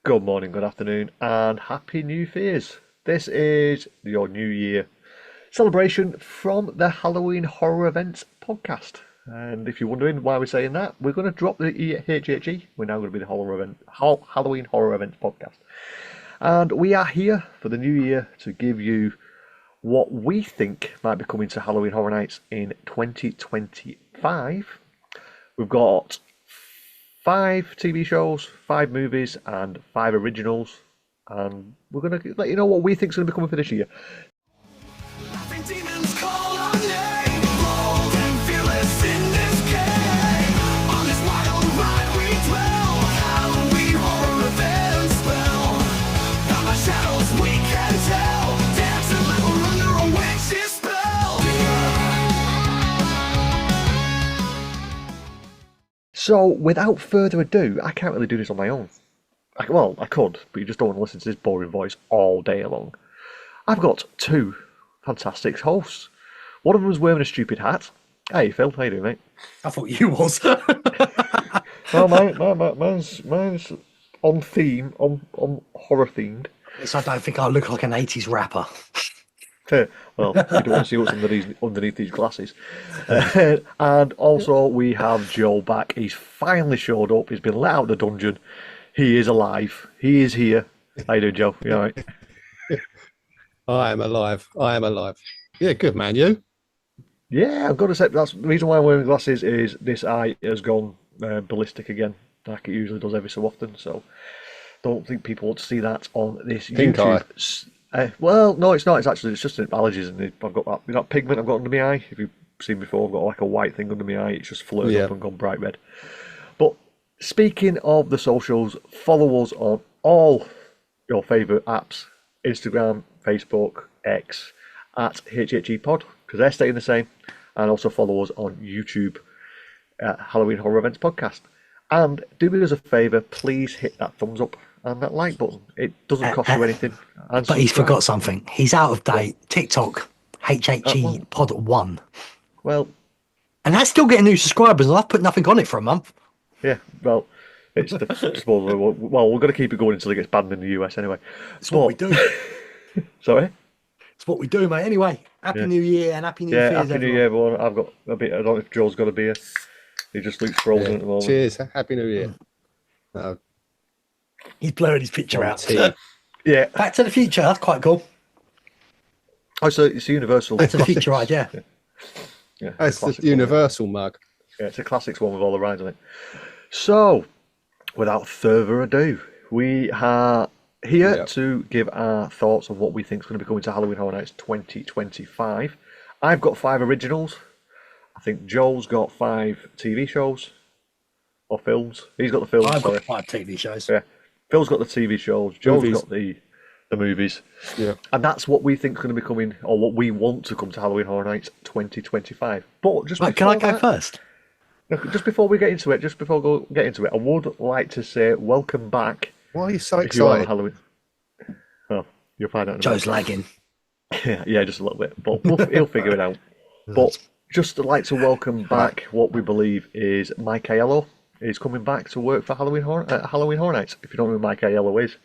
Good morning, good afternoon, and Happy New Year's. This is your New Year celebration from the Halloween Horror Events podcast. And if you're wondering why we're saying that, we're going to drop the HHE. We're now going to be the Halloween Horror Events podcast. And we are here for the new year to give you what we think might be coming to Halloween Horror Nights in 2025. We've got 5 TV shows, 5 movies, and 5 originals. And we're going to let you know what we think is going to be coming for this year. Laughing demons call our name, bold and fearless in this game. On this wild ride we dwell, Halloween horror events spell. From the shadows we can tell, dance and live under a witch's spell. So, without further ado, I can't really do this on my own. I could, but you just don't want to listen to this boring voice all day long. I've got 2 fantastic hosts. One of them was wearing a stupid hat. Hey, Phil, how you doing, mate? I thought you was. Well, mine's on theme, on horror themed. At least I don't think I look like an 80s rapper. Well, you don't want to see what's underneath these glasses. And also, we have Joe back. He's finally showed up. He's been let out of the dungeon. He is alive. He is here. How you doing, Joe? You all right? I am alive. I am alive. Yeah, good man. You? Yeah, I've got to say, that's the reason why I'm wearing glasses is this eye has gone ballistic again, like it usually does every so often. So, don't think people want to see that on this Pink YouTube. Well, no, it's not. It's just allergies, and I've got that pigment I've got under my eye. If you've seen before, I've got like a white thing under my eye. It's just flared up and gone bright red. But speaking of the socials, follow us on all your favourite apps: Instagram, Facebook, X, at HHE Pod, because they're staying the same, and also follow us on YouTube at Halloween Horror Events Podcast. And do me as a favour, please hit that thumbs up and that like button. It doesn't cost you anything. And But he's subscribe. forgot something. He's out of date. TikTok, HHE Pod 1. Well, And that's still getting new subscribers, and I've put nothing on it for a month. yeah, well, it's the supposedly. Well, we're going to keep it going until it gets banned in the US anyway. It's what we do. Sorry? It's what we do, mate. Anyway, Happy New Year and Happy New Year's, Happy New everyone. Year, everyone. I've got a bit. I don't know if Joe's got a beer. He just looks frozen at the moment. Cheers. Happy New Year. Oh, He's blurred his picture out. tea. Yeah. Back to the Future. That's quite cool. Oh, so it's a Universal. Back to the Future ride, yeah. Yeah, That's a classic the Universal mug. Yeah, it's a classics one with all the rides on it. So, without further ado, we are here to give our thoughts on what we think is going to be coming to Halloween Horror Nights 2025. I've got 5 originals. I think Joel's got 5 TV shows or films. He's got the films. I've sorry. got 5 TV shows. Yeah, Phil's got the TV shows. Joel's Movies. got the movies. Yeah. And that's what we think is going to be coming, or what we want to come to Halloween Horror Nights 2025. But just Right, can I before go first? just before we get into it, I would like to say welcome back. Why are you so If you are on excited? Halloween. Oh, you'll find out. in a Joe's minute. lagging. Yeah, just a little bit, but he'll figure it out. But just like to welcome back what we believe is Mike Aiello is coming back to work for Halloween Horror Nights. If you don't know who Mike Aiello is,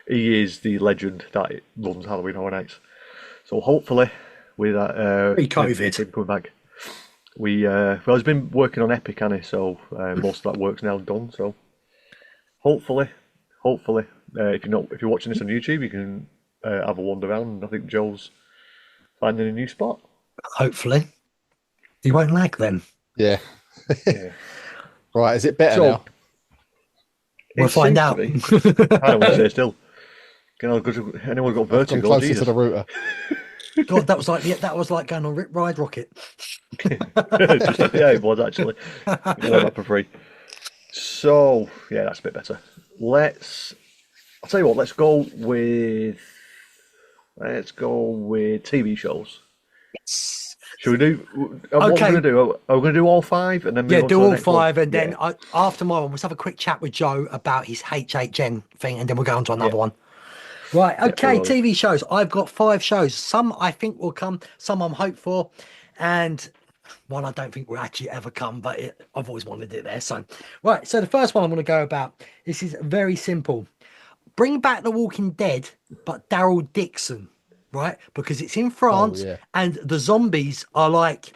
he is the legend that runs Halloween Horror Nights. So hopefully, with that Pre-COVID. him coming back, he's been working on Epic, hasn't he? So most of that work's now done. So hopefully, if you're watching this on YouTube, you can have a wander around. And I think Joel's finding a new spot. Hopefully. He won't lag then. Yeah. Yeah. Right. Is it better So, now? We'll It find seems out. to be. I don't want to say still. Anyone got Come vertigo? closer Jesus. to the router. God, that was like going on Rip Ride Rocket. Yeah, it was actually. You got that for free. So yeah, that's a bit better. I'll tell you what. Let's go with TV shows. Should we do? What we're Okay. going to do? Are we going to do all 5 and then move Yeah, on do to the all next one? 5, and then Yeah. after my one, we'll have a quick chat with Joe about his HHN thing, and then we'll go on to another one. Right, okay, will do. TV shows. I've got 5 shows. Some I think will come, some I'm hoped for, and one I don't think will actually ever come, but I've always wanted it there. So, right, so the first one I'm going to go about, this is very simple. bring back The Walking Dead, but Daryl Dixon, right? Because it's in France, yeah. and the zombies are like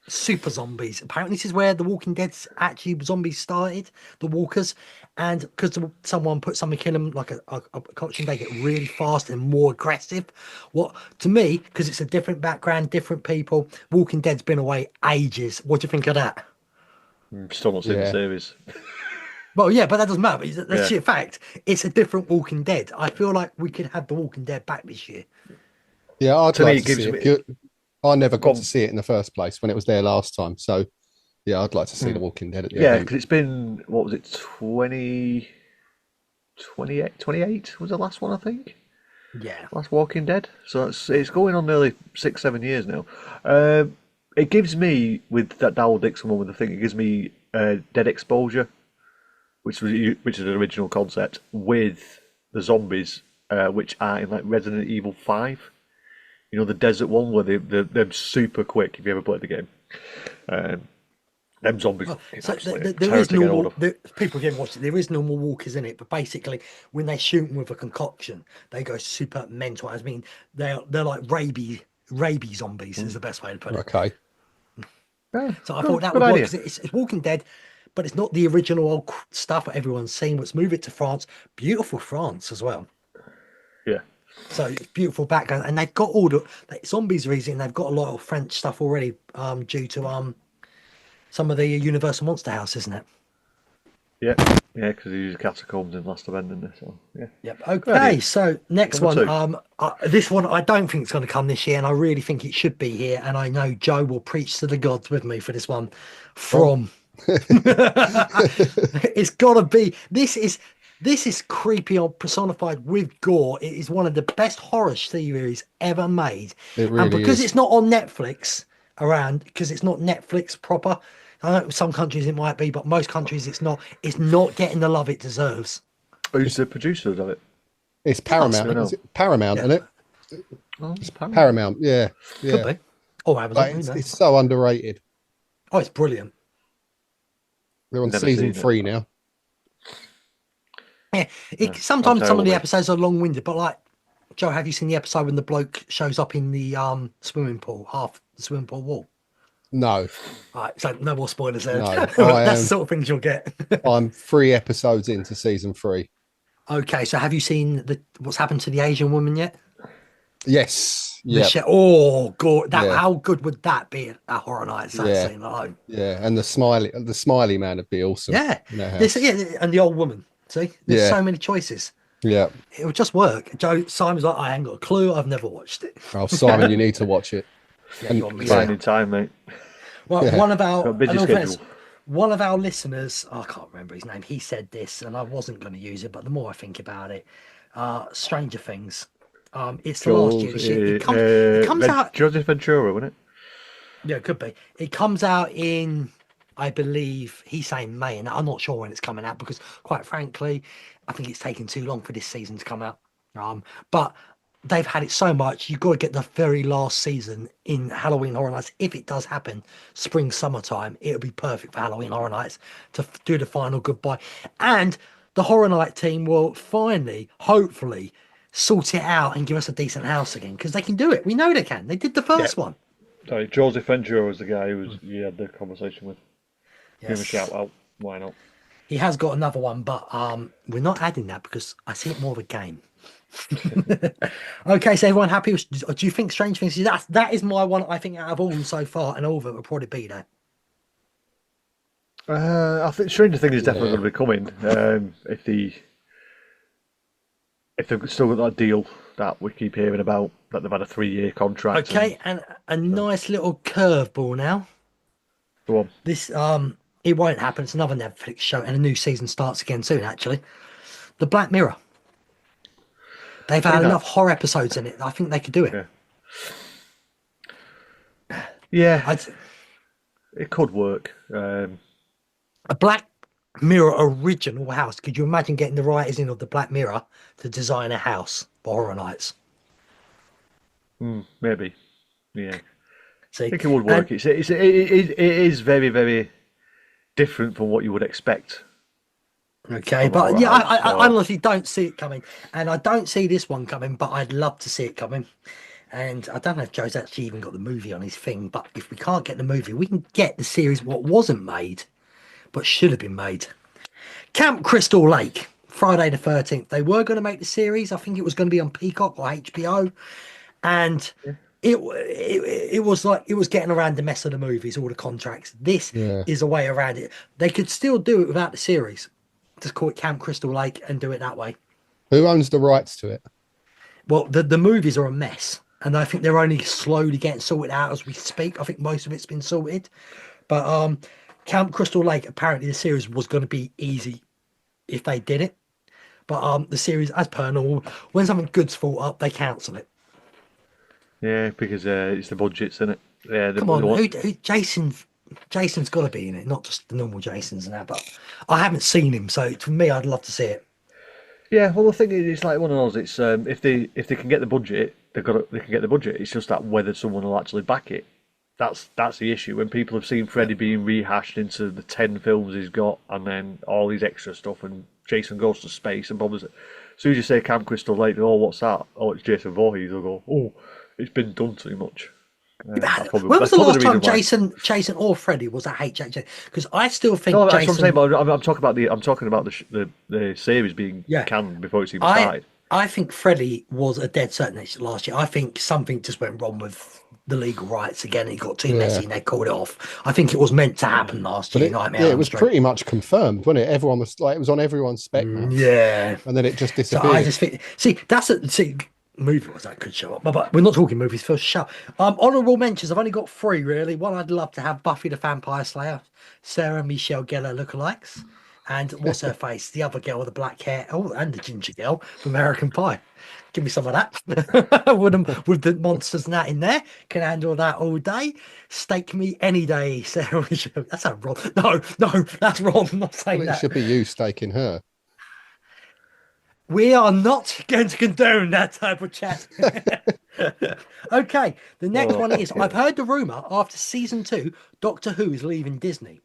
super zombies. Apparently, this is where The Walking Dead's actually zombies started, the walkers, and because someone put something in them, like a concoction, they get really fast and more aggressive. What to me, because it's a different background, different people. Walking Dead's been away ages. What do you think of that? Still not seen the Yeah. series. Well, yeah, but that doesn't matter. That's Yeah. sheer fact. It's a different Walking Dead. I feel like we could have The Walking Dead back this year. Yeah, I'd To me, like it to gives see me- it. I never Go got on. to see it in the first place when it was there last time. So, yeah, I'd like to see The Walking Dead at the Yeah, event. because it's been, what was it, 28 was the last one, I think? Yeah. Last Walking Dead. So it's going on nearly 6, 7 years now. It gives me, with that Daryl Dixon one, with the thing, it gives me Dead Exposure, which is an original concept, with the zombies, which are in like Resident Evil 5. You know, the desert one where they're super quick. If you ever played the game, them zombies. So Absolutely there terror is to get hold normal. of. People can watch it. There is normal walkers in it, but basically, when they shoot them with a concoction, they go super mental. I mean, they're like rabies zombies is the best way to put it. Okay. Yeah, So I good- thought that good would work idea. because it's Walking Dead, but it's not the original old stuff that everyone's seen. Let's move it to France. Beautiful France as well. Yeah. So it's beautiful background, and they've got all the zombies are easy, and they've got a lot of French stuff already. Due to some of the Universal Monster House, isn't it? Yeah, yeah, because he used catacombs in Last Event, didn't they? So yeah. Yep. Good Okay. idea. So next Number one. two. This one I don't think it's going to come this year, and I really think it should be here. And I know Joe will preach to the gods with me for this one. From it's got to be. This is creepy or personified with gore. It is one of the best horror series ever made. It And really because is. it's not on Netflix because it's not Netflix proper. I know some countries it might be, but most countries it's not. It's not getting the love it deserves. Who's the producer of it? It's I Paramount. know. Is it Paramount, Yeah. isn't it? Oh, it's Paramount. Paramount. Yeah. Could Yeah. be. Or Amazon. But Who knows? it's so underrated. Oh, it's brilliant. They're on Never season seen it. 3 now. Yeah, I'm sometimes some terrible, of the mate. episodes are long-winded, but like, Joe, have you seen the episode when the bloke shows up in the swimming pool, half the swimming pool wall? No, All right, so no more spoilers there. No, That's I the am- sort of things you'll get. I'm 3 episodes into season 3. Okay, so have you seen what's happened to the Asian woman yet? Yes. Yeah. Oh, God, Yeah. how good would that be at Horror Nights? That Yeah. scene alone. Yeah. And the smiley man would be awesome. Yeah, in that this, house. yeah, and the old woman. See, there's Yeah. so many choices. Yeah. It would just work. Joe Simon's like, I ain't got a clue. I've never watched it. Oh, Simon, you need to watch it. Yeah, And- you want me Finding to. time, mate. Well, Yeah. one of our Got a busy in all fairness, schedule. one of our listeners, I can't remember his name. He said this, and I wasn't going to use it, but the more I think about it, Stranger Things. It's the last year. This year. It comes out. Joseph Ventura, wasn't it? Yeah, it could be. It comes out in, I believe, he's saying May, and I'm not sure when it's coming out because, quite frankly, I think it's taking too long for this season to come out. But they've had it so much, you've got to get the very last season in Halloween Horror Nights. If it does happen, spring, summertime, it'll be perfect for Halloween Horror Nights to do the final goodbye. And the Horror Night team will finally, hopefully, sort it out and give us a decent house again because they can do it. We know they can. They did the first one. Sorry, Joseph Ventura was the guy who you had the conversation with. Give him a Yes. shout out. Why not? He has got another one, but we're not adding that because I see it more of a game. Okay, so everyone happy? Do you think Strange Things? That is my one. I think out of all of them so far, and all of it will probably be that. I think Stranger Things is definitely Yeah. going to be coming. If they've still got that deal that we keep hearing about, that they've had a 3-year contract. Okay, and a nice little curveball now. Go on. This it won't happen. It's another Netflix show, and a new season starts again soon. Actually, the Black Mirror. They've had Funny that. enough horror episodes in it. I think they could do it. Yeah, I'd, it could work. a Black Mirror original house. Could you imagine getting the writers in of the Black Mirror to design a house for Horror Nights? Maybe. Yeah, See, I think it would work. It is very, very different from what you would expect Okay, I'm all but yeah, right, I so honestly don't see it coming, and I don't see this one coming. But I'd love to see it coming. And I don't know if Joe's actually even got the movie on his thing. But if we can't get the movie, we can get the series what wasn't made, but should have been made. Camp Crystal Lake, Friday the 13th. They were going to make the series. I think it was going to be on Peacock or HBO, and yeah. it was like it was getting around the mess of the movies, all the contracts. This Yeah. is a way around it. They could still do it without the series. Just call it Camp Crystal Lake and do it that way. Who owns the rights to it? Well, the movies are a mess, and I think they're only slowly getting sorted out as we speak. I think most of it's been sorted, but Camp Crystal Lake, apparently the series was going to be easy if they did it, but the series, as per normal, when something good's thought up, they cancel it. Yeah, because it's the budgets, isn't it? Yeah, Come on, who Jason's got to be in it, not just the normal Jasons and that. But I haven't seen him, so for me, I'd love to see it. Yeah, well, the thing is, it's like one of those. It's if they can get the budget, they can get the budget. It's just that whether someone will actually back it. That's the issue. When people have seen Freddy being rehashed into the 10 films he's got, and then all these extra stuff, and Jason goes to space, and as soon as you say Camp Crystal Lake, oh, what's that? Oh, it's Jason Voorhees. They'll go, oh, it's been done too much. When was the last time reason Jason or Freddy was at HHN? Because I still think No, that's Jason. what I'm saying. But I'm talking about the series being Yeah. canned before it's even started. I think Freddy was a dead certain last year. I think something just went wrong with the legal rights again. It got too messy and they called it off. I think it was meant to happen last year. Nightmare on it Elm was Street. pretty much confirmed, wasn't it? Everyone was like, it was on everyone's spec maps. Yeah. And then it just So disappeared. I just think, see, movie was that could show up, but we're not talking movies first. Show. Honorable mentions. I've only got 3 really. One, I'd love to have Buffy the Vampire Slayer, Sarah Michelle Gellar lookalikes, and what's her face, the other girl with the black hair, oh, and the ginger girl from American Pie. Give me some of that with the monsters and that in there. Can handle that all day. Stake me any day, Sarah Michelle. That's not wrong. No, that's wrong. I'm not saying Well, it that. should be you staking her. We are not going to condone that type of chat. Okay, the next one is I've heard the rumor after season 2, Doctor Who is leaving Disney.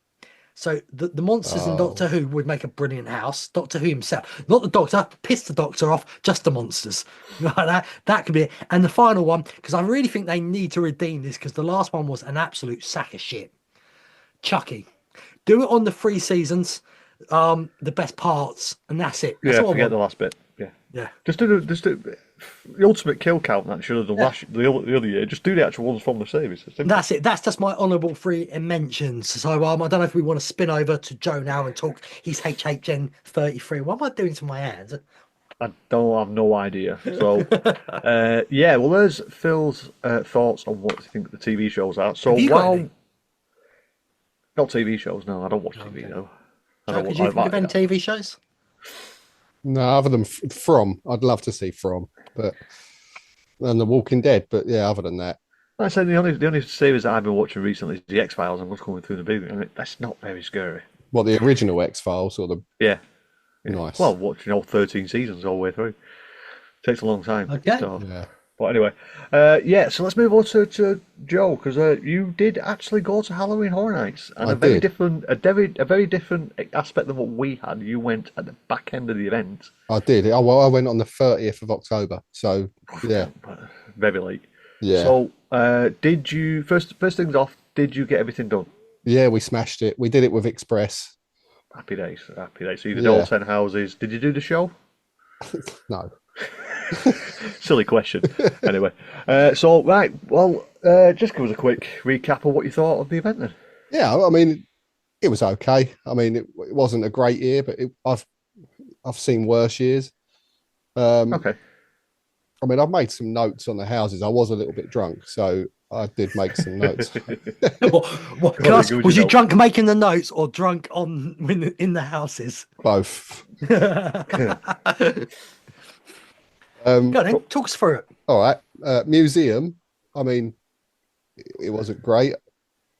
So the monsters in Doctor Who would make a brilliant house. Doctor Who himself, not the Doctor, piss the Doctor off, just the monsters. Like that could be it. And the final one, because I really think they need to redeem this because the last one was an absolute sack of shit. Chucky, do it on the 3 seasons, the best parts, and that's it. That's Yeah, all I forget want. the last bit. Yeah. Just do the ultimate kill count that should have done the other year. Just do the actual ones from the series. That's it. That's just my honourable 3 mentions. So I don't know if we want to spin over to Joe now and talk his HHN34. What am I doing to my hands? I don't have no idea. So, yeah, well, there's Phil's thoughts on what you think the TV shows are. So, Have you got any? not TV shows, no, I don't watch TV, no. Joe, could you think of any TV shows? No, other than From. I'd love to see From, and The Walking Dead. But yeah, other than that, I said the only series that I've been watching recently is the X-Files. I'm just going through the big. I mean, that's not very scary. what, the original X-Files or the Yeah. nice? Well, watching all 13 seasons all the way through takes a long time. Okay. So, yeah. but anyway, yeah. So let's move on to Joe because you did actually go to Halloween Horror Nights and I a very did. different aspect than what we had. You went at the back end of the event. I did. I went on the 30th of October. So yeah, Very late. yeah, So, did you first things off? Did you get everything done? yeah. We smashed it. We did it with Express. Happy days, happy days. So you did Yeah. all 10 houses. Did you do the show? No, Silly question. Anyway, so right, well, just give us a quick recap of what you thought of the event then. yeah. I mean, it was okay. I mean, it wasn't a great year, but I've seen worse years. Okay. I mean, I've made some notes on the houses. I was a little bit drunk, so I did make some notes. What, can I ask, was you drunk making the notes or drunk in the houses? Both. Go on then, talk us through it. All right. Museum. I mean, it wasn't great.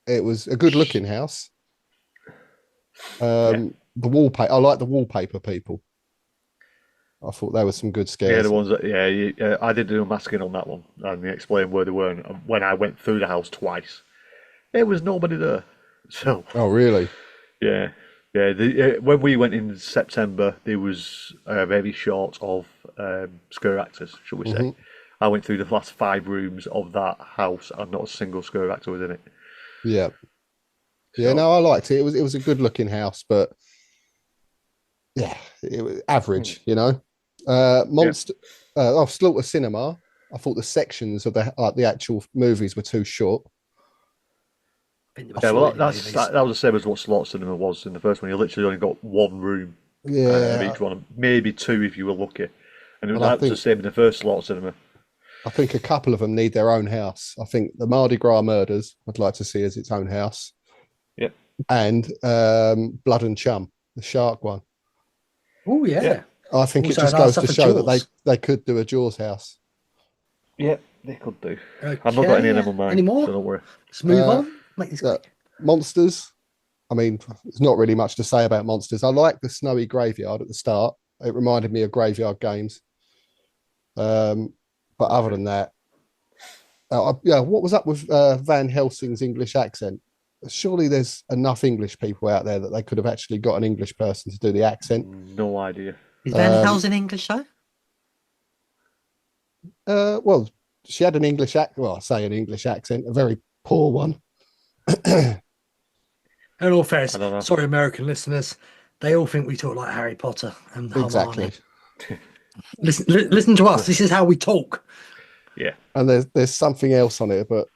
It was a good looking house. The wallpaper. I like the wallpaper people. I thought there were some good scares. Yeah, the ones that I did do a masking on that one, and they explained where they were. And when I went through the house twice, there was nobody there. So, Oh, really? yeah, Yeah, when we went in September, there was very short of scare actors, shall we say. I went through the last 5 rooms of that house and not a single scare actor was in it. Yeah. Yeah, So, no, I liked it. It was a good looking house, but yeah, it was average, you know. Monster Slaughter Cinema. I thought the sections of the actual movies were too short. I think there were yeah, well, 40 movies. that was the same as what Slot Cinema was in the first one. You literally only got 1 room of Yeah, each one, maybe 2 if you were lucky. And and that was the same in the first Slot Cinema. I think a couple of them need their own house. I think the Mardi Gras Murders I'd like to see as its own house, Yep. and Blood and Chum, the shark one. Oh yeah. Yeah. I think Also it just an goes answer to for show that Jaws. they could do a Jaws house. Yeah, they could do. I've not got any of them on mine, Any more? so don't worry. Let's move on. Make this quick. Monsters. I mean, there's not really much to say about Monsters. I like the snowy graveyard at the start. It reminded me of Graveyard Games. But other than that, what was up with Van Helsing's English accent? Surely there's enough English people out there that they could have actually got an English person to do the accent. No idea. Is Van Helsing English though? Well, she had an English accent. Well, I say an English accent, a very poor one. In all fairness, I don't know. sorry, American listeners, they all think we talk like Harry Potter and Hermione. Exactly. Listen to us. This is how we talk. Yeah. And there's something else on it, but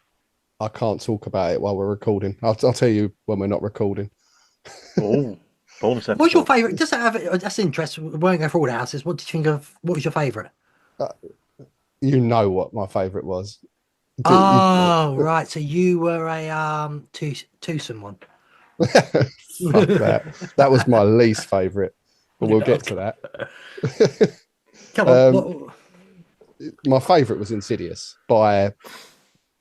I can't talk about it while we're recording. I'll tell you when we're not recording. Oh, bonus episode. What's your favourite? Just out of that's interesting. We won't go through all the houses. What did you think of? What was your favourite? You know what my favourite was. Oh, right. So you were a twosome one. Fuck that. That was my least favourite, but we'll get to that. Come on. My favourite was Insidious by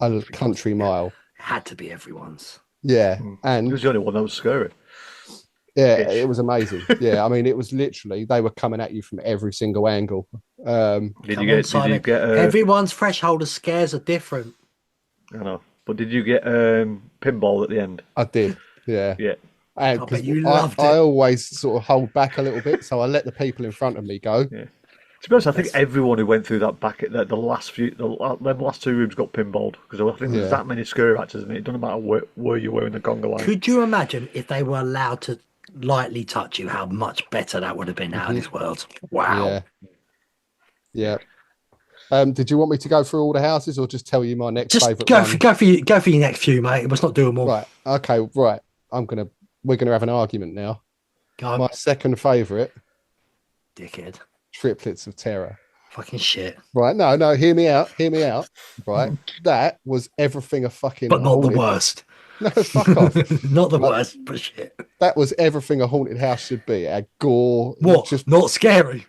a country mile. Had to be everyone's. Yeah, It and was the only one that was scary. yeah, Ish. it was amazing. Yeah, I mean, it was literally they were coming at you from every single angle. Did Come you on, get? Simon. Did you get? Everyone's threshold of scares are different. I know, but did you get pinball at the end? I did. Yeah. Yeah. And I bet 'cause you loved I it. always sort of hold back a little bit, so I let the people in front of me go. Yeah. To be honest, I think everyone who went through that back at the last 2 rooms got pinballed because I think Yeah. there's that many scare actors in it. It doesn't matter where you were in the conga line. Could you imagine if they were allowed to lightly touch you, how much better that would have been out of this world? Wow. Yeah. Yeah. Did you want me to go through all the houses or just tell you my next Just favourite go one? for your next few, mate. Let's not do them all. Right. Okay. Right. We're gonna have an argument now. Go on, My second favourite, dickhead. Triplets of Terror. Fucking shit. Right. No. Hear me out. Right. That was everything a fucking. But not the haunted- worst. No, fuck off. Not the worst, but shit. That was everything a haunted house should be. It had gore. What? Just Not scary.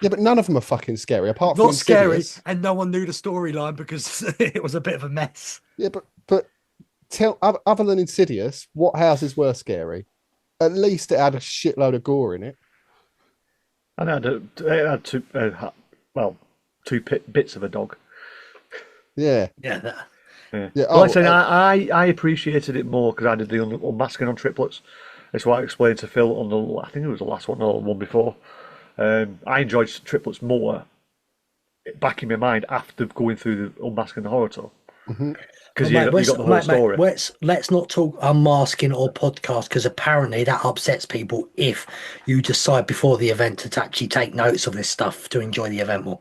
yeah, but none of them are fucking scary. Apart from Not scary. Insidious. And no one knew the storyline because it was a bit of a mess. Yeah, but tell other than Insidious, what houses were scary? At least it had a shitload of gore in it. And it had two bits of a dog. Yeah, Yeah, that. Yeah. Yeah, Well, oh, like I said, I appreciated it more because I did the unmasking on triplets. That's what I explained to Phill I think it was the last one or the one before. I enjoyed triplets more back in my mind after going through the unmasking the horror tour. Because you got the whole story. Let's not talk unmasking or podcast because apparently that upsets people if you decide before the event to actually take notes of this stuff to enjoy the event more.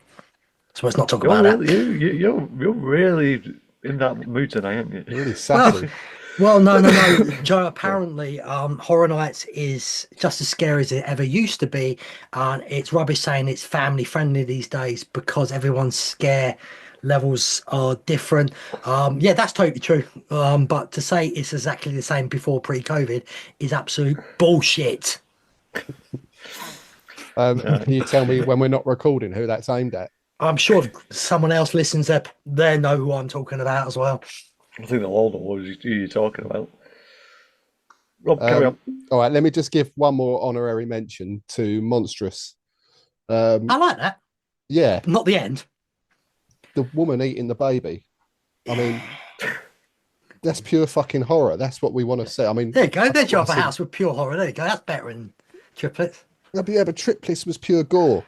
So let's not talk about that. You're really in that mood tonight, aren't you? really sassy. Well, no, Joe. Apparently, Horror Nights is just as scary as it ever used to be, and it's rubbish saying it's family friendly these days because everyone's scare levels are different. Yeah, that's totally true. But to say it's exactly the same before pre-COVID is absolute bullshit. Can you tell me when we're not recording who that's aimed at? I'm sure if someone else listens, they know who I'm talking about as well. I think they'll all know who you're talking about. Rob, carry on. All right, let me just give one more honorary mention to Monstrous. I like that. Yeah, Not the end. the woman eating the baby. I mean, That's pure fucking horror. That's what we want to see. I mean, There you go. There's that's your what other I said. house with pure horror. There you go. That's better than triplets. Yeah, but Triplets was pure gore.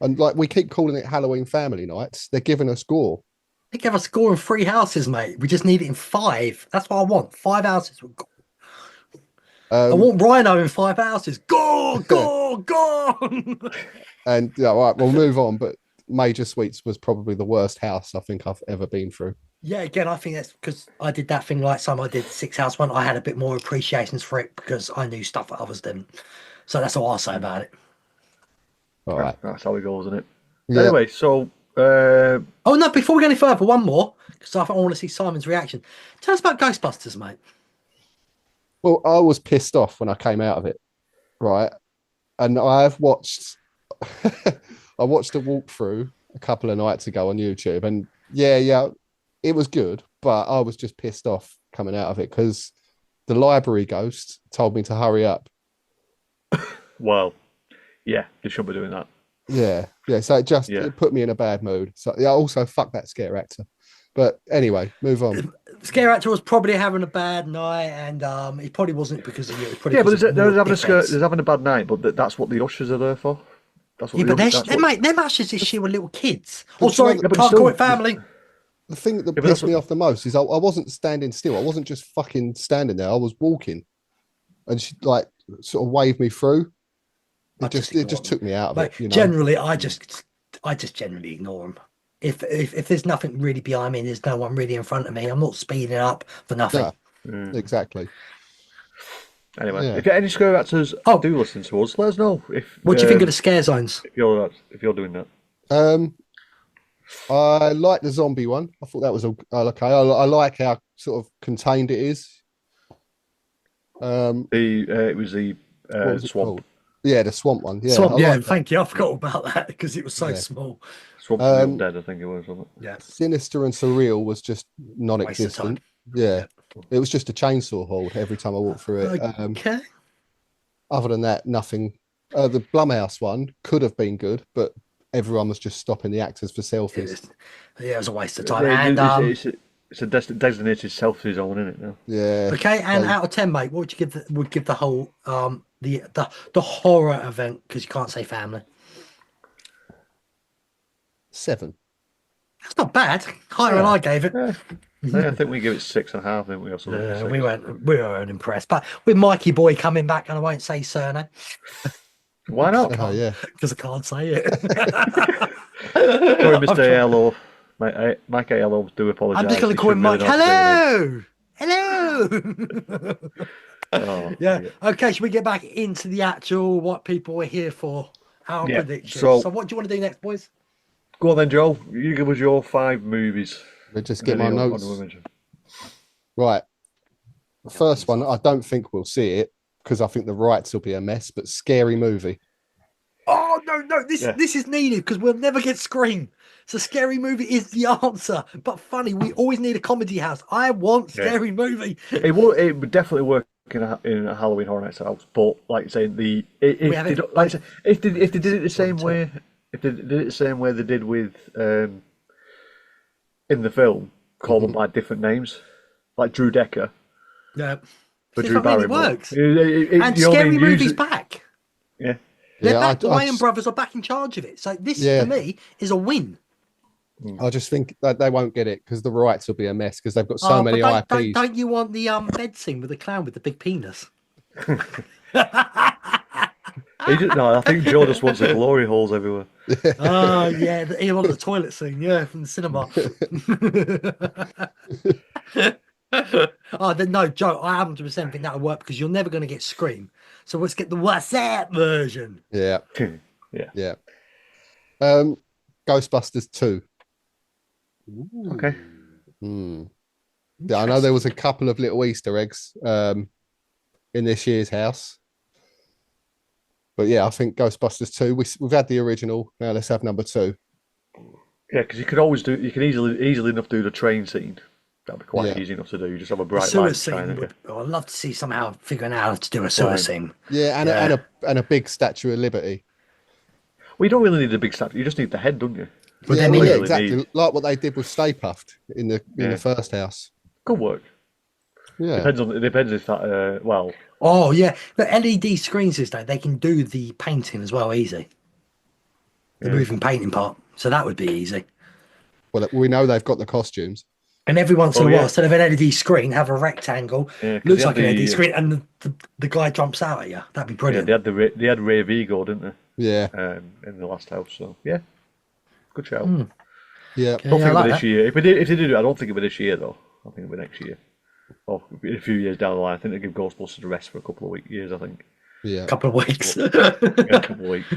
And like we keep calling it Halloween Family Nights, they're giving us gore. They gave us score in 3 houses, mate. We just need it in 5. That's what I want. 5 houses. I want Rhino in 5 houses. Gore, gore, gore. And yeah, all right, we'll move on. But Major Sweets was probably the worst house I think I've ever been through. Yeah, again, I think that's because I did that thing like I did 6 House one. I had a bit more appreciations for it because I knew stuff that others didn't. So that's all I'll say about it. All right. That's how it goes, isn't it? Yeah. Anyway, so Oh no! Before we go any further, one more because I want to see Simon's reaction. Tell us about Ghostbusters, mate. Well, I was pissed off when I came out of it, right? And I've watched, I watched a walkthrough a couple of nights ago on YouTube, and yeah, it was good, but I was just pissed off coming out of it because the library ghost told me to hurry up. well, yeah, they shouldn't be doing that. Yeah. So it put me in a bad mood. So yeah, also fuck that scare actor. But anyway, move on. Scare actor was probably having a bad night, and he probably wasn't because of you. Yeah, but there's having a bad night, but that's what the ushers are there for. That's what. Yeah, but them ushers this year were little kids. Oh, sorry, yeah, but can't still- call it family. The thing that but pissed that's me off the most is I wasn't standing still. I wasn't just fucking standing there. I was walking, and she like sort of waved me through. It just took me out of Mate, it. You know? generally, I just generally ignore them. If there's nothing really behind me, there's no one really in front of me. I'm not speeding up for nothing. Yeah, exactly. Anyway, Yeah. if any scare actors do listen to us, let us know. What do you think of the scare zones? if you're doing that? I like the zombie one. I thought that was okay. I like how sort of contained it is. It was the What was it swamp. called? Yeah, the swamp one. Yeah, Swamp, I yeah, like that. thank you. I forgot about that because it was so small. Swamp of the Undead, I think it was, wasn't it? Yeah, Sinister and surreal was just waste of non-existent. time. Yeah, it was just a chainsaw hold every time I walked through it. Okay. Other than that, nothing. The Blumhouse one could have been good, but everyone was just stopping the actors for selfies. It was a waste of time. Yeah, And it's a designated selfie zone, isn't it? Now. Yeah. okay, and So- out of 10, mate, what would you give the whole the horror event, because you can't say family? 7. That's not bad. Higher than I gave it. I think we give it 6.5, didn't we? Or something? Yeah, Six. we weren't impressed. But with Mikey Boy coming back, and I won't say surname Why not? Oh yeah. because I can't say it. Sorry, Mr. Aiello. Mike Aiello, do apologise. I'm just going to He call him should Mike. really Hello. Oh, Yeah. Okay. Should we get back into the actual what people are here for? Our Yeah, predictions. so- So, what do you want to do next, boys? Go on then, Joe. You give us your 5 movies. Let me just get And my then you'll notes. want to mention. Right. The first one, I don't think we'll see it because I think the rights will be a mess, but Scary Movie. Oh no! Yeah. This is needed because we'll never get Scream. So Scary Movie is the answer. But funny, we always need a comedy house. I want Scary Movie. It would definitely work in a Halloween Horror Nights house, but like I say, if they did it the same way, if they did it the same way they did with in the film, call them by different names, like Drew Decker Yeah. for See, Drew I mean, it Barrymore. works. And And Scary Movie's back. Yeah. The Yeah, Wayans brothers are back in charge of it. So this, Yeah. for me, is a win. I just think that they won't get it because the rights will be a mess because they've got so Oh, many but IPs. don't you want the bed scene with the clown with the big penis? No, I think Joe just wants the glory holes everywhere. Oh yeah, he wanted the toilet scene, yeah, from the cinema. Oh, then no, Joe, I 100% think that would work because you're never going to get Scream. So let's get the WhatsApp version. Yeah, Yeah. yeah. Ghostbusters 2. Okay. Yeah, I know there was a couple of little Easter eggs in this year's house. But yeah, I think Ghostbusters 2. We've had the original. Now let's have number 2. Yeah, because you can easily enough do the train scene. That'd be quite Yeah. easy enough to do. You just have a bright Sewer light scene. shining. I'd love to see somehow figuring out how to do a sewer Right. scene. Yeah, and a big Statue of Liberty. Well, you don't really need a big statue. You just need the head, don't you? But yeah, then well, you yeah, really exactly. need- Like what they did with Stay Puffed in the Yeah. first house. Good work. Yeah. It depends if that. Well, Oh yeah, but LED screens these days they can do the painting as well, easy. The Yeah. moving painting part, so that would be easy. Well, we know they've got the costumes. And every once in Oh, a while, yeah. instead of an LED screen, have a rectangle, Yeah, 'cause looks they like had an LED the- screen, and the guy jumps out at you. That'd be yeah, brilliant. they had Ray Vigo, didn't Yeah. they? In the last house. So yeah, good shout. Yeah. Okay, Don't yeah, think I of it like this that. year. If they do it, I don't think of it this year though. I think it'll be next year. Or in a few years down the line. I think they give Ghostbusters a rest for a couple of years. I think. Yeah. Couple of weeks. Yeah, a couple of weeks.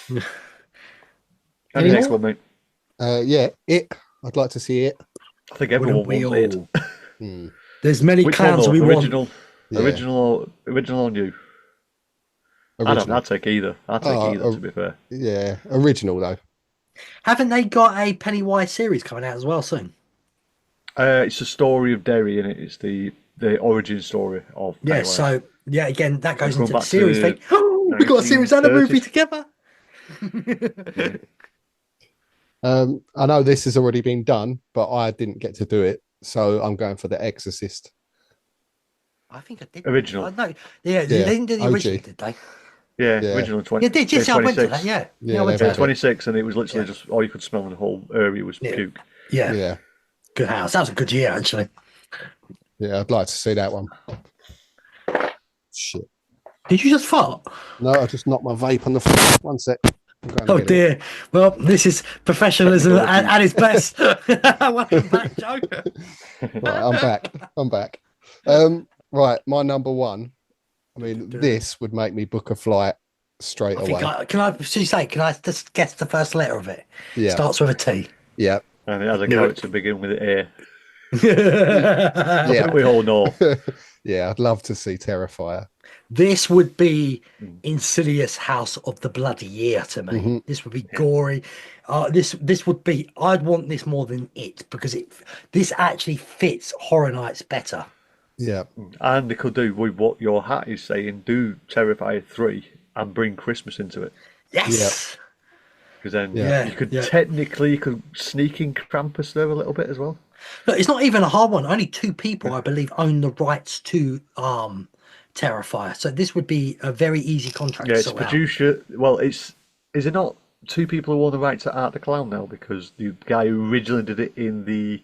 And Any the next more? one, mate. Yeah. It. I'd like to see it. I think everyone Wouldn't we wants all? it. Hmm. There's many Which one clowns though? we want. Original, Yeah. original or new? Original. I'd take either. I'd take either. To be fair. Yeah. Original though. Haven't they got a Pennywise series coming out as well soon? It's the story of Derry, and it's the origin story of Yeah, Pennywise. so yeah, again that goes Going into the back series to thing. Oh, we got a series and a 1930s. movie together. I know this has already been done, but I didn't get to do it, so I'm going for The Exorcist. I think I did. Original. No, yeah, they Yeah, didn't do the OG. original, did they? Yeah, Yeah. original 20. Yeah, did. Yes, I went to 26. that. Yeah, Yeah, I went to they've that. had it. 26, and it was literally just all you could smell in the whole area was Yeah. puke. Yeah, Yeah. good house. That was a good year actually. Yeah, I'd like to see that one. Shit. Did you just fart? No, I just knocked my vape on the floor. One sec. I'm going to Oh get it. dear. Well, this is professionalism Technology. at its best. Welcome back, Joe. Right, I'm back. Right, my number one. I mean, this would make me book a flight straight I away. think can I just guess the first letter of it? Yeah. Starts with a T. Yeah. And it has a Knew character begin with an A. Yeah. We all know. Yeah, I'd love to see Terrifier. This would be Insidious House of the Bloody Year to me. Mhm. This would be gory. This would be. I'd want this more than it because this actually fits Horror Nights better. Yeah. And they could do with what your hat is saying, do Terrifier 3 and bring Christmas into it. Yes. Because then Yeah, you could yeah. technically sneak in Krampus there a little bit as well. Look, it's not even a hard one. Only two people, I believe, own the rights to Terrifier. So this would be a very easy contract Yeah, to it's sort out. producer. Well, is it not two people who own the rights to Art the Clown now? Because the guy who originally did it in the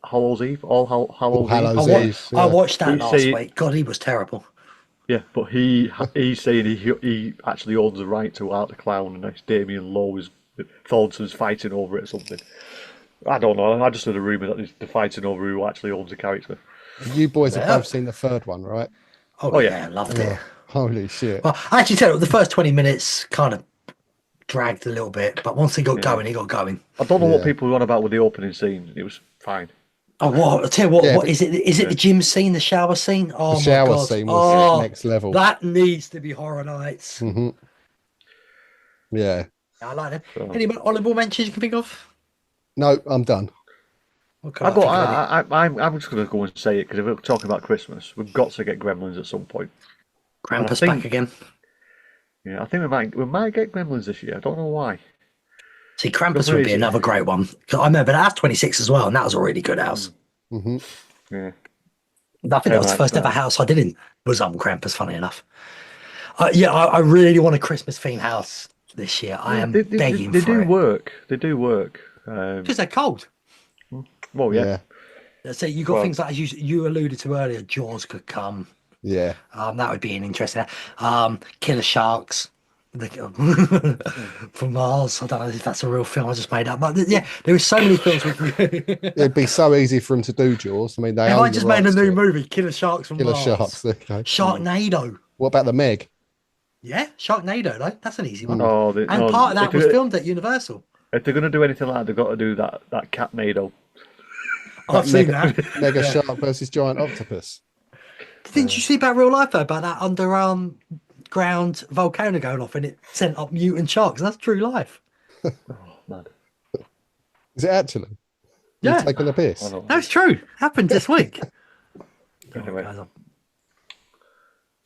Hallows Eve, Hallows Hallows Eve. Eve. I watched that He's last saying- week. God, he was terrible. Yeah, but he's saying he actually owns the right to Art the Clown, and it's Damien Lowe is Thornton's fighting over it or something. I don't know. I just heard a rumor that they're fighting over who actually owns the character. You boys have Yeah. both seen the third one, right? Oh, yeah. yeah, loved it. Holy shit. Well, I actually tell you, the first 20 minutes kind of dragged a little bit, but once he got going, he got going. I don't know what Yeah. people were on about with the opening scene. It was fine. Oh, what? I'll tell you what, Yeah, what but- is it? Is it the gym scene, the shower scene? Oh, The my shower God. scene was Oh, next level. That needs to be Horror Nights. Hmm. Yeah. I like them. So- Any honourable mentions you can think of? No, I'm done. Okay, I'm just going to go and say it because if we're talking about Christmas, we've got to get Gremlins at some point. Krampus I think- back again. Yeah, I think we might get Gremlins this year. I don't know why. See, Krampus Good would be reason. another great one. 'Cause I remember that's 26 as well, and that was a really good house. Hmm. Yeah. I think that was the right, first so- ever house I did in was Krampus, funny enough. I really want a Christmas themed house this year. I am begging they for do it. work. They do work. Because they're cold. Well, yeah. So you got Well- things like, as you alluded to earlier, Jaws could come. Yeah. That would be an interesting. Killer Sharks from Mars. I don't know if that's a real film I just made up, but yeah, there are so many films with. It'd be so easy for them to do, Jaws. I mean, they If own I the just made a rights to new it. movie, Killer Sharks from Killer Mars. Sharks. There you go. Sharknado. What about the Meg? Yeah, Sharknado though. That's an easy one. Oh, and part of that was filmed at Universal. If they're going to do anything like that, they've got to do that Catnado. I've seen that. Mega Shark versus Giant Octopus. Didn't you see about real life though? About that underground volcano going off and it sent up mutant sharks. That's true life. Mad. Is it actually? Yeah. You're taking the piss. I don't know. No, it's true. Happened this week. Anyway. Guys,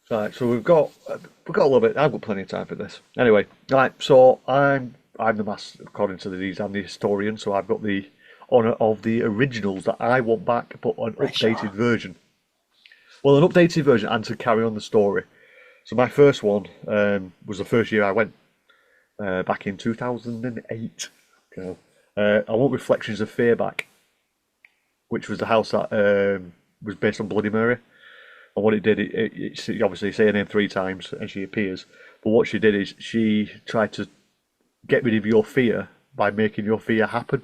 Right, so we've got a little bit. I've got plenty of time for this. Anyway, right. So I'm the master according to these. I'm the historian. So I've got the of the originals that I want back, but an Pressure. updated version. Well, an updated version and to carry on the story. So my first one was the first year I went, back in 2008. Okay. I want Reflections of Fear back, which was the house that was based on Bloody Mary. And what it did, it obviously say her name 3 times and she appears. But what she did is she tried to get rid of your fear by making your fear happen.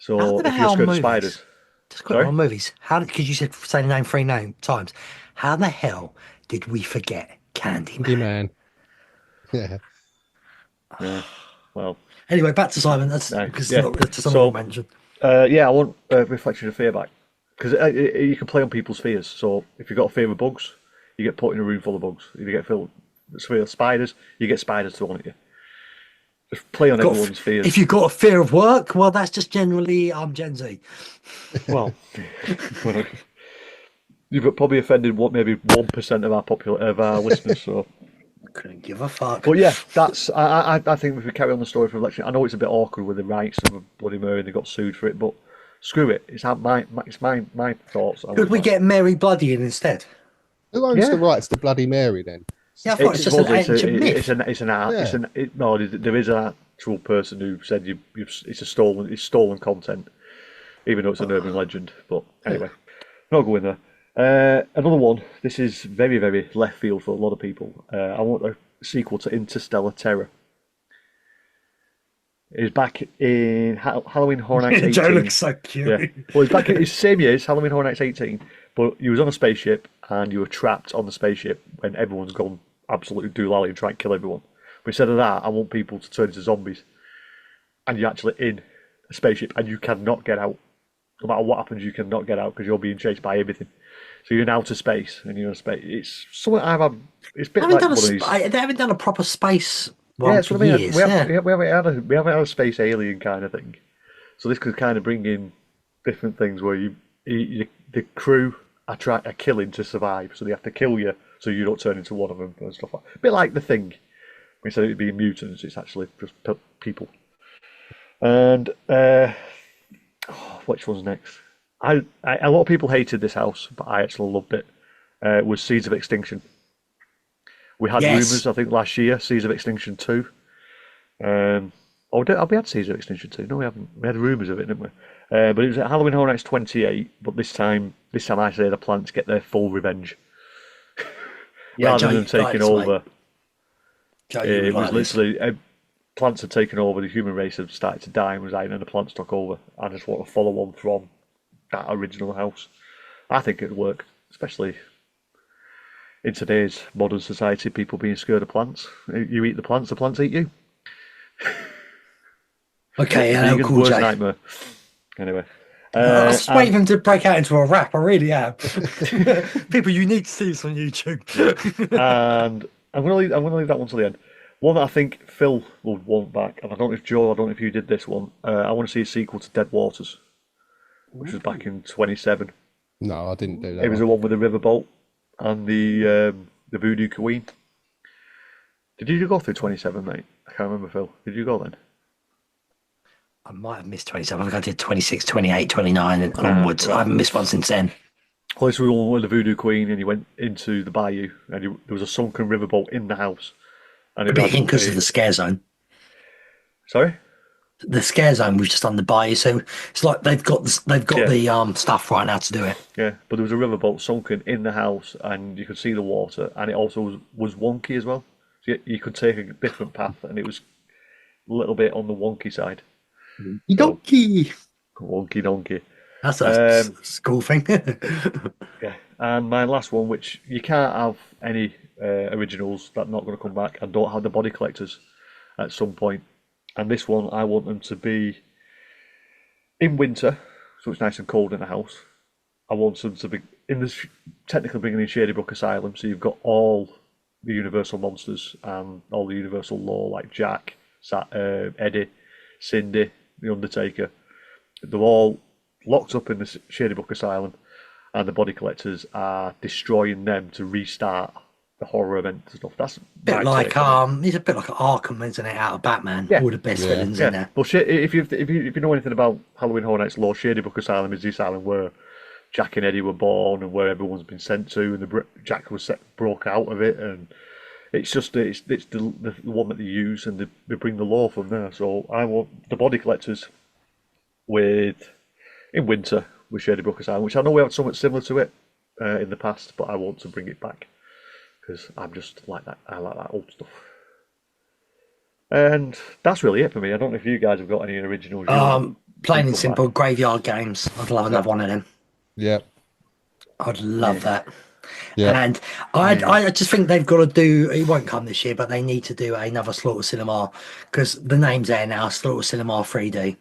How So the if you're hell scared of movies? spiders, Just quick Sorry? on movies. How? Because you said say the name 3 times. How the hell did we forget Candyman? Candyman. Yeah. yeah, well, Anyway, back to Simon. That's no, because yeah. it's not to So someone mentioned. yeah, I want Reflection of Fear back because you can play on people's fears. So if you've got a fear of bugs, you get put in a room full of bugs. If you get fear of spiders, you get spiders thrown at you. Just play on everyone's fears. If you've got a fear of work, well, that's just generally Gen Z. Well, you've probably offended maybe 1% of our listeners. So, Couldn't give a fuck. but yeah, that's I think if we carry on the story for Reflection, I know it's a bit awkward with the rights of Bloody Mary and they got sued for it, but screw it. It's my thoughts. Could we get Mary Bloody in instead? Who owns Yeah. the rights to Bloody Mary then? Yeah, I thought it's just an ancient myth. It's an art. Yeah. No, there is an actual person who said it's stolen content, even though it's an urban legend. But anyway, not going there. Another one. This is very, very left field for a lot of people. I want a sequel to Interstellar Terror. It's back in Halloween Horror Nights 18. Joe looks so cute. Yeah. Well, it's back in it's the same year as Halloween Horror Nights 18, but you was on a spaceship and you were trapped on the spaceship when everyone's gone absolutely doolally and try and kill everyone. But instead of that, I want people to turn into zombies. And you're actually in a spaceship and you cannot get out. No matter what happens, you cannot get out because you're being chased by everything. So you're in outer space and you're in space. It's something I've had. It's a bit like one of these. They haven't done a proper space Yeah, one that's for what I mean. years. We haven't had a space alien kind of thing. So this could kind of bring in different things where the crew are killing to survive, so they have to kill you so you don't turn into one of them and stuff like that. A bit like The Thing. Instead of it being mutants, it's actually just people. And which one's next? A lot of people hated this house, but I actually loved it. Was Seeds of Extinction. We had rumours, I think, last year, Seeds of Extinction 2. We had Seeds of Extinction 2? No, we haven't. We had rumours of it, didn't we? But it was at Halloween Horror Nights 28, but this time I say the plants get their full revenge. Rather than taking over. It was literally, plants had taken over, the human race had started to die and was dying, and the plants took over. I just want to follow on from that original house. I think it'd work, especially in today's modern society, people being scared of plants. You eat the plants eat you. Okay, Vegan's cool, worst Jay. nightmare. Anyway. I was just waiting for him to break out into a rap. I really am. People, you need to see this on YouTube. And I'm gonna leave that one to the end. One that I think Phill would want back, and I don't know if you did this one. I want to see a sequel to Dead Waters, which was back in 27. No, I didn't do that. It was the one with the riverboat and the Voodoo Queen. Did you go through 27, mate? I can't remember, Phill. Did you go then? I might have missed 27. I think I did 26, 28, 29 and onwards. right. I haven't missed one since then. Well, this was the one with the Voodoo Queen, and you went into the bayou, and there was a sunken riverboat in the house. And A bit because of the scare zone. Sorry? The scare zone was just on the bayou, so it's like they've got the stuff right now to do it. Yeah, but there was a riverboat sunken in the house, and you could see the water, and it also was wonky as well. So you could take a different path, and it was a little bit on the wonky side. Donkey. Wonky donkey. That's a school thing. Yeah, and my last one, which you can't have any originals that are not going to come back and don't have the body collectors at some point. And this one, I want them to be in winter, so it's nice and cold in the house. I want them to be technically bringing in Shady Brook Asylum, so you've got all the Universal monsters and all the Universal lore, like Jack, Eddie, Cindy, the Undertaker. They're all locked up in the Shady Brook Asylum, and the body collectors are destroying them to restart the horror events and stuff. That's Bit my like take on it. he's a bit like Arkham, isn't it? Out of Batman, Yeah. all the best villains in Yeah, there. but if you know anything about Halloween Horror Nights lore, Shady Brook Asylum is the asylum where Jack and Eddie were born and where everyone's been sent to, and Jack was broke out of it, and it's just it's the one that they use, and they bring the lore from there. So I want the Body Collectors in winter with Shady Brook Asylum, which I know we had something similar to it in the past, but I want to bring it back because I'm just like that. I like that old stuff. And that's really it for me. I don't know if you guys have got any originals. Plain and simple, Graveyard Games. I'd love another one of them. Yeah. I'd love that. Yeah. And I just think they've got to do. It won't come this year, but they need to do another Slaughter Cinema because the name's there now. Slaughter Cinema 3D,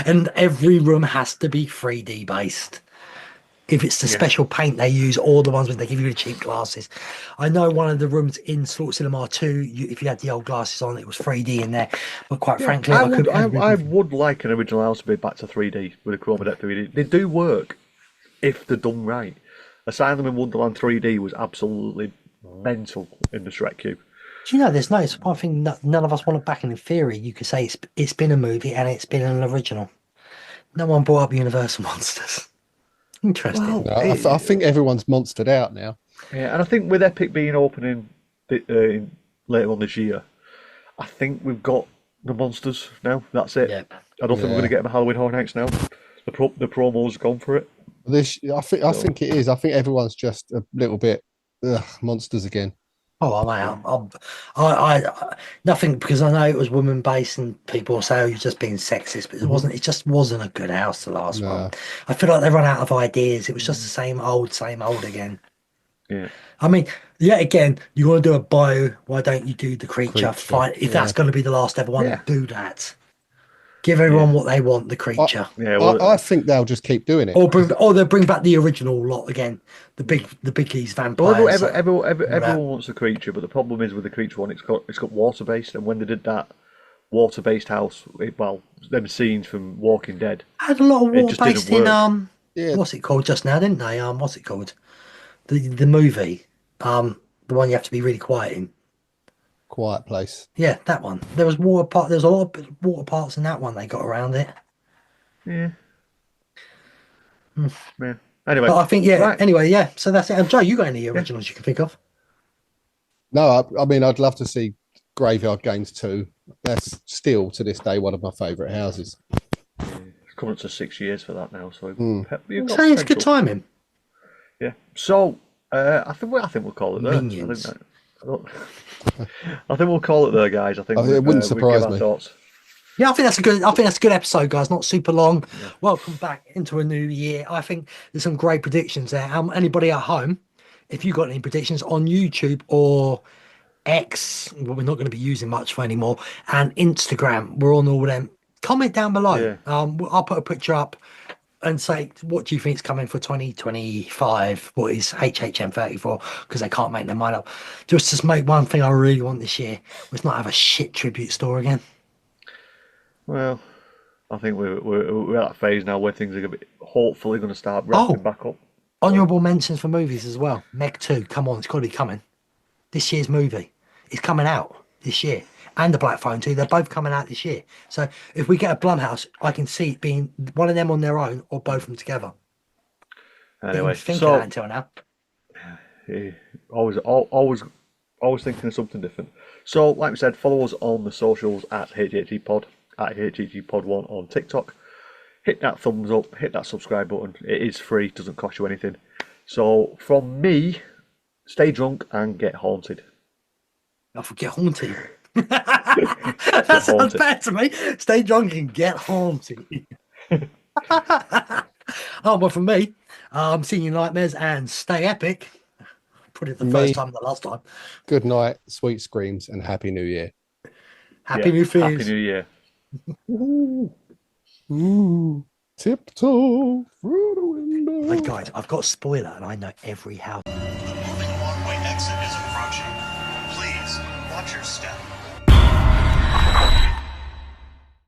and every room has to be 3D based. If it's the special paint they use, or the ones where they give you the cheap glasses. I know one of the rooms in Slaughter Cinema 2, if you had the old glasses on, it was 3D in there. But quite frankly, I would like an original house to be back to 3D with a chroma deck 3D. They do work if they're done right. Asylum in Wonderland 3D was absolutely mental in the Shrek Cube. Do you know, there's no one thing that none of us want it back, and in theory, you could say it's been a movie and it's been an original. No one brought up Universal Monsters. Interesting. No, I think everyone's monstered out now. Yeah, and I think with Epic being opening later on this year, I think we've got the monsters now. That's it. Yeah. I don't think we're going to get them Halloween Horror Nights now. The promo's gone for it. I think it is. I think everyone's just a little bit monsters again. Oh, I nothing, because I know it was woman based and people say, oh, you're just being sexist, but it wasn't. It just wasn't a good house, the last one. I feel like they run out of ideas. It was just the same old again. Yeah. I mean, again, you want to do a bio, why don't you do the creature? Fine. If that's going to be the last ever one, do that. Give everyone what they want, the creature. I think they'll just keep doing it. Or they'll bring back the original lot again. The biggies vampires. Well, everyone wants a creature, but the problem is with the creature one, it's got water based, and when they did that water based house, them scenes from Walking Dead, I had a lot of water based in what's it called just now, didn't they? What's it called? The movie, the one you have to be really quiet in. Quiet Place. Yeah, that one. There was water part. There's a lot of water parts in that one. They got around it. Yeah. Yeah. Anyway, but I think right. Anyway, yeah. So that's it. And Joe, you got any originals you can think of? No, I mean I'd love to see Graveyard Games 2. That's still to this day one of my favourite houses. It's coming up to 6 years for that now, so it's good timing. Yeah. So I think we'll call it there. Minions. I think we'll call it there, guys. I think it wouldn't surprise me. Thoughts. Yeah, I think that's a good episode, guys. Not super long. Yeah. Welcome back into a new year. I think there's some great predictions there. Anybody at home, if you got any predictions on YouTube or X, what we're not going to be using much for anymore, and Instagram, we're on all them. Comment down below. Yeah. I'll put a picture up and say, what do you think is coming for 2025? What is HHN34? Because they can't make their mind up. Just to make one thing I really want this year was not have a shit tribute store again. Well, I think we're at that phase now where things are hopefully going to start wrapping back up. Honourable mentions for movies as well. Meg 2, come on, it's got to be coming. This year's movie. It's coming out this year. And the Black Phone 2, they're both coming out this year. So if we get a Blumhouse, I can see it being one of them on their own or both of them together. Anyway, thinking that until now. Always thinking of something different. So, like we said, follow us on the socials at HHGPod, at HHGPod1 on TikTok. Hit that thumbs up, hit that subscribe button. It is free, doesn't cost you anything. So, from me, stay drunk and get haunted. I forget haunted. That sounds bad to me. Stay drunk and get haunted. Well, from me, seeing you nightmares and stay epic. Put it the first time and the last time. Good night, sweet screams, and Happy New Year. Happy New Year. Happy New Year. Ooh, tiptoe through the window. Hey guys, I've got a spoiler and I know every house. The moving one-way exit is approaching. Please watch your step.